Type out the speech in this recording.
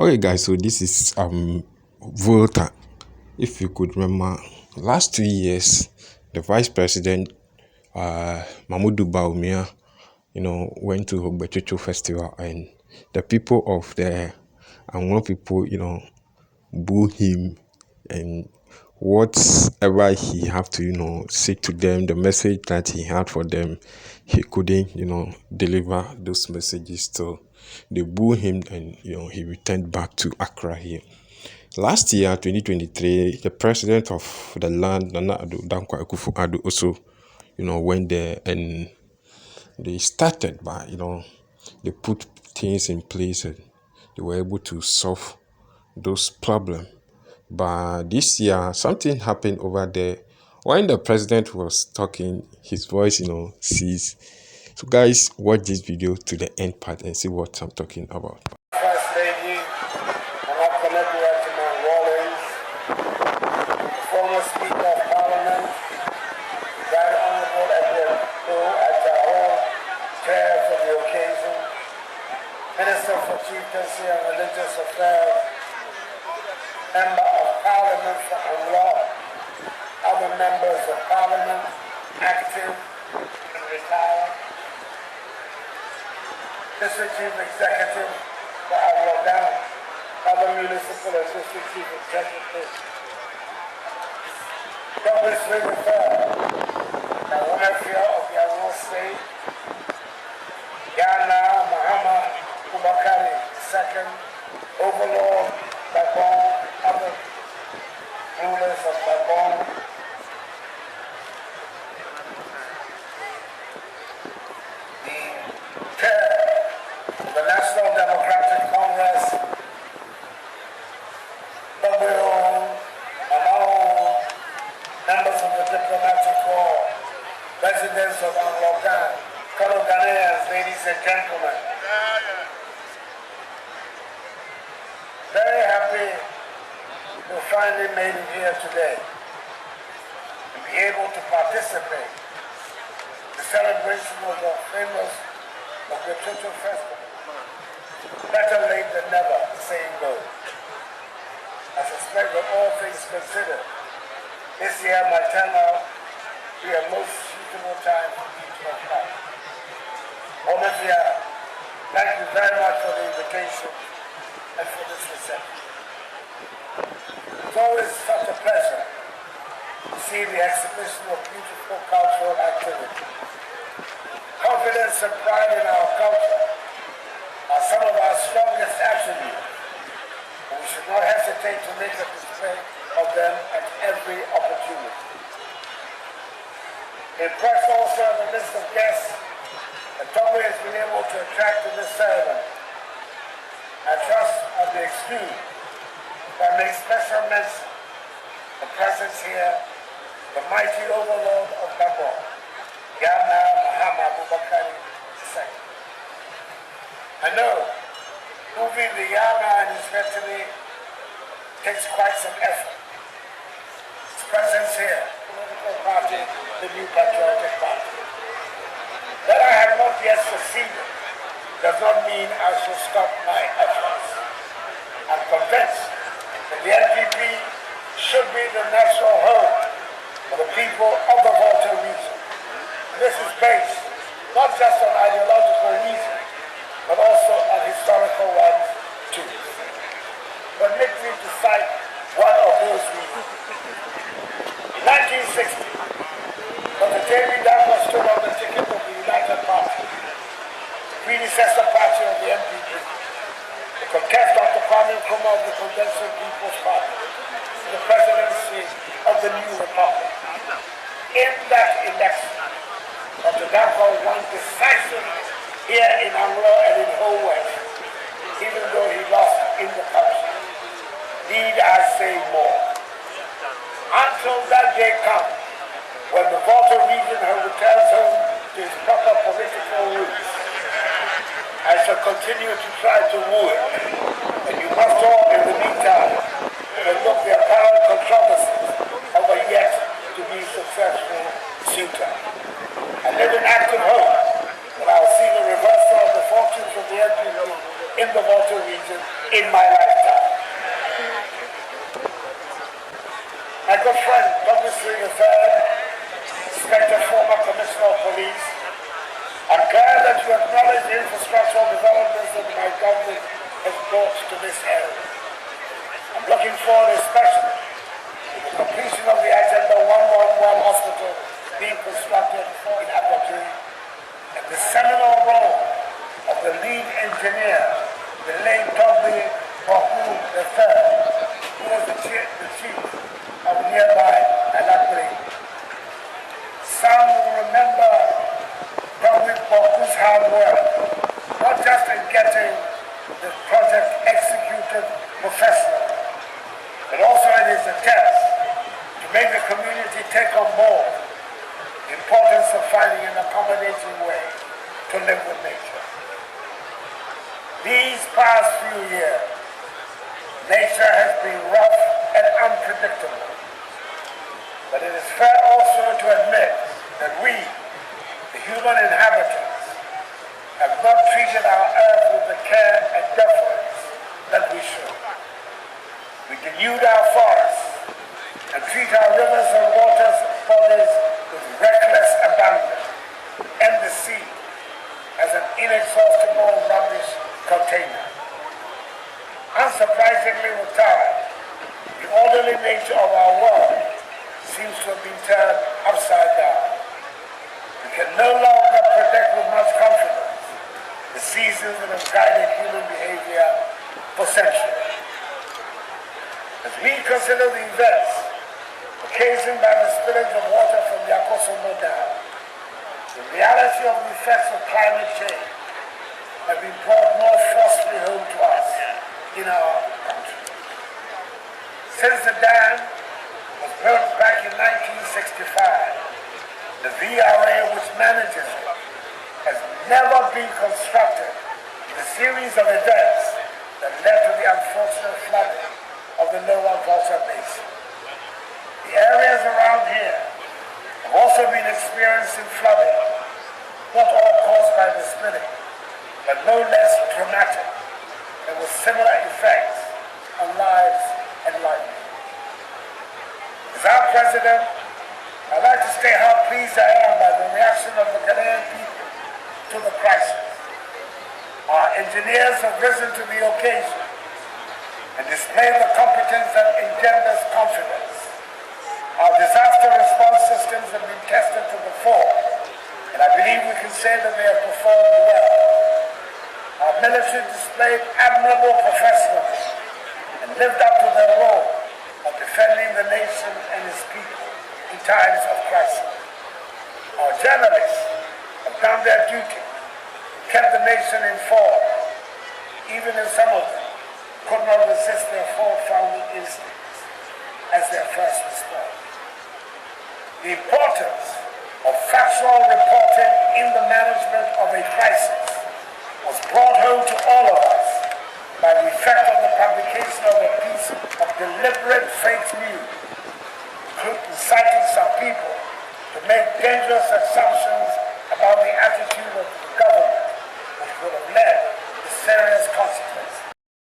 Okay, guys, so this is Volta. If you could remember, last 2 years, the Vice President Mahmoudou Bawumia, went to Hogbechocho Festival, and the people of the Anglo people, boo him, and whatever he have to, say to them, the message that he had for them, he couldn't, deliver those messages. So they boo him, and he returned back to Accra here. Last year, 2023, the president of the land, Nana Addo Dankwa Akufo-Addo, also, went there, and they started by, they put things in place, and they were able to solve those problems. But this year, something happened over there. When the president was talking, his voice, ceased. So guys, watch this video to the end part and see what I'm talking about. First Lady, former Speaker of Parliament, Right Honorable Akufo-Addo, Chair for the occasion, Minister for Chieftaincy and Religious Affairs, Member of Parliament for Law, other members of Parliament, active and retired, District Chief Executive for Volta, other municipal and district chief executives, Government Secretary, the Wonderful of Yaro State, Yana Muhammad Kubakari II, Overlord Gabon, other rulers of Gabon, the chair of the National Democratic Congress, members of the diplomatic corps, residents of Anglocan, fellow Ghanaians, ladies and gentlemen. Very happy to finally made it here today and be able to participate in the celebration of the famous Hogbechocho Festival. Better late than never, the saying goes. I suspect that all things considered, this year might turn out to be a most suitable time for me to apply. Omefia, thank you very much for the invitation and for this reception. It's always such a pleasure to see the exhibition of beautiful cultural activity. Confidence and pride in our culture are some of our strongest attributes, and we should not hesitate to make a display of them at every opportunity. Impressed also on the list of guests that Togo has been able to attract to this ceremony. I trust I'll be excused if I make special mention of the presence here, the mighty overlord of Gabon, Yana Muhammad Bubakari II. I know moving the Yana and his veterinary takes quite some effort. His presence here, political party, the New Patriotic Party. That I have not yet succeeded does not mean I shall stop my efforts. I'm convinced that the NPP should be the national home for the people of the Volta region. And this is based not just on ideological reasons, but also on historical ones too. Permit me to cite one of those reasons. In 1960, Dr. J.B. Dankwa stood on the ticket of the United Party, the predecessor party of the NPP, to contest Dr. Kwame Nkrumah of the Convention People's Party, the presidency of the new republic. In that election, Dr. Dankwa won decisively here in Anglo and in whole West, even though he lost in the country. Need I say more? Until that day comes, when the Volta region returns home to its proper political roots, I shall continue to try to woo it. And you must all, in the meantime, overlook the apparent controversies of a yet to be successful suitor. I live in active hope that I will see the reversal of the fortunes of the NPP in the Volta region in my life. good friend, Douglas III, Inspector, former Commissioner of Police, I'm glad that you acknowledge the infrastructural developments that my government has brought to this area. I'm looking forward especially to the completion of the Agenda 111 hospital being constructed in Akufo-Addo and the seminal role of the lead engineer, the late Akufo-Addo III, who was the chief of nearby Alakri. Some will remember Akufo-Addo's hard work, not just in getting the project executed professionally, but also in his attempts to make the community take on board the importance of finding an accommodating way to live with nature. These past few years, nature has been rough and unpredictable, but it is fair also to admit that we, the human inhabitants, have not treated our earth with the care and deference that we should. We denude our forests and treat our rivers and water bodies with reckless abandon, and the sea as an inexhaustible rubbish container. Unsurprisingly, with time, the orderly nature of our world seems to have been turned upside down. We can no longer predict with much confidence the seasons that have guided human behavior for centuries. As we consider the events occasioned by the spillage of water from the Akufo-Addo Dam, the reality of the effects of climate change have been brought more forcefully home to us in our country. Since the dam was built back in 1965, the VRA which manages it has never been constructed in a series of events that led to the unfortunate flooding of the lower Volta basin. The areas around here have also been experiencing flooding, not all caused by the spilling, but no less dramatic and with similar effects on lives and livelihoods. As our president, I'd like to state how pleased I am by the reaction of the Ghanaian people to the crisis. Our engineers have risen to the occasion and displayed the competence that engenders confidence. Our disaster response systems have been tested to the full, and I believe we can say that they have performed well. Our military displayed admirable professionalism and lived up to their role of defending the nation and its people in times of crisis. Our journalists have done their duty, kept the nation informed, even if some of them could not resist their fault-finding instincts as their first response. The importance of factual reporting in the management of a crisis was brought home to all of us by the effect of the publication of a piece of deliberate fake news, inciting some people to make dangerous assumptions about the attitude of the government, which would have led to serious consequences.